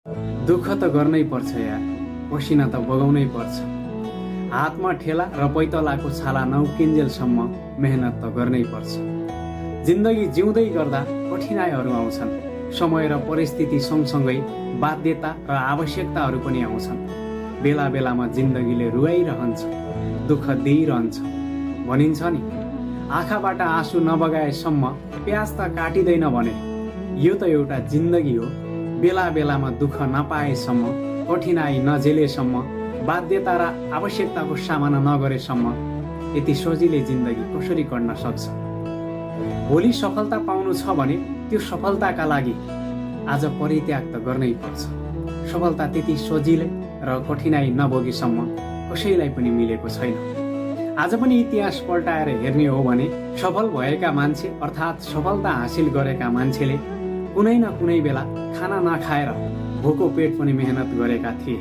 दुःख त गर्नै पर्छ यार, पसिना त बगाउनै पर्छ। हातमा ठेला र पैतलाको छाला नउकिन्जेलसम्म मेहनत त गर्नै पर्छ। जिन्दगी जिउँदै गर्दा कठिनाइहरू आउँछन्। समय र परिस्थिति सँगसँगै बाध्यता र आवश्यकताहरू पनि आउँछन्। बेला बेलामा जिन्दगीले रुवाइरहन्छ, दुःख दिइरहन्छ। भनिन्छ नि, आँखाबाट आँसु नबगाएसम्म प्याज त काटिँदैन भने। यो त एउटा जिन्दगी हो। बेला बेलामा दुःख नपाएसम्म, कठिनाइ नझेलेसम्म, बाध्यता र आवश्यकताको सामना नगरेसम्म यति सजिलै जिन्दगी कसरी कट्न सक्छ? भोलि सफलता पाउनु छ भने त्यो सफलताका लागि आज परित्याग त गर्नै पर्छ। सफलता त्यति सजिलै र कठिनाइ नभोगेसम्म कसैलाई पनि मिलेको छैन। आज पनि इतिहास पल्टाएर हेर्ने हो भने सफल भएका मान्छे अर्थात् सफलता हासिल गरेका मान्छेले कुनै न कुनै बेला खाना नखाएर भोको पेट पनि मेहनत गरेका थिए।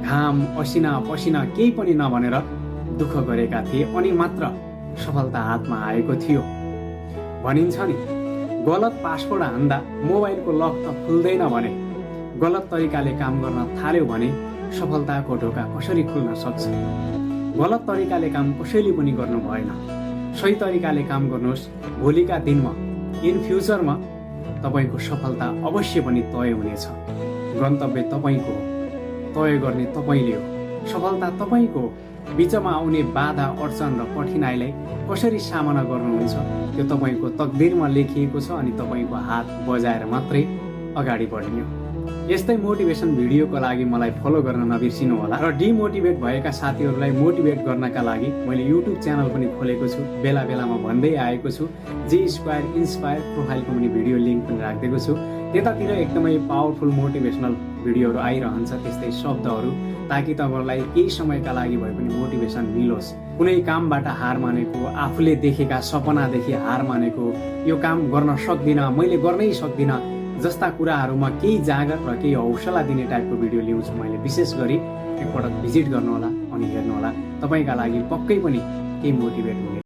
घाम असिना पसिना केही पनि नभनेर दुःख गरेका थिए अनि मात्र सफलता हातमा आएको थियो। भनिन्छ नि, गलत पासवर्ड हान्दा मोबाइलको लक त खुल्दैन भने गलत तरिकाले काम गर्न थाल्यो भने सफलताको ढोका कसरी खुल्न सक्छ? गलत तरिकाले काम कसैले पनि गर्नु भएन। सही तरिकाले काम गर्नुहोस्। भोलिका दिनमा इन फ्युचरमा तपाईको सफलता अवश्य पनि तय हुनेछ। गन्तव्य तपाईको हो, तय गर्ने तपाईले हो, सफलता तपाईको हो। बिचमा आउने बाधा अडचन र कठिनाइलाई कसरी सामना गर्नुहुन्छ त्यो तपाईको तकदिरमा लेखिएको छ अनि तपाईको हात बजाएर मात्रै अगाडि बढ्ने हो। यस्तै मोटिभेसन भिडियोको लागि मलाई फलो गर्न नबिर्सिनु होला र डिमोटिभेट भएका साथीहरूलाई मोटिभेट गर्नका लागि मैले युट्युब च्यानल पनि खोलेको छु। बेला बेलामा भन्दै आएको छु। जे स्क्वायर इन्स्पायर प्रोफाइलको पनि भिडियो लिङ्क पनि राखिदिएको छु। त्यतातिर एकदमै पावरफुल मोटिभेसनल भिडियोहरू आइरहन्छ, त्यस्तै शब्दहरू, ताकि तपाईँलाई केही समयका लागि भए पनि मोटिभेसन मिलोस्। कुनै कामबाट हार मानेको, आफूले देखेका सपनादेखि हार मानेको, यो काम गर्न सक्दिनँ, मैले गर्नै सक्दिनँ जस्ता कुराहरूमा केही जागर र केही हौसला दिने टाइपको भिडियो ल्याउँछु मैले। विशेष गरी एकपटक भिजिट गर्नुहोला अनि हेर्नुहोला, तपाईँका लागि पक्कै पनि केही मोटिभेट हुने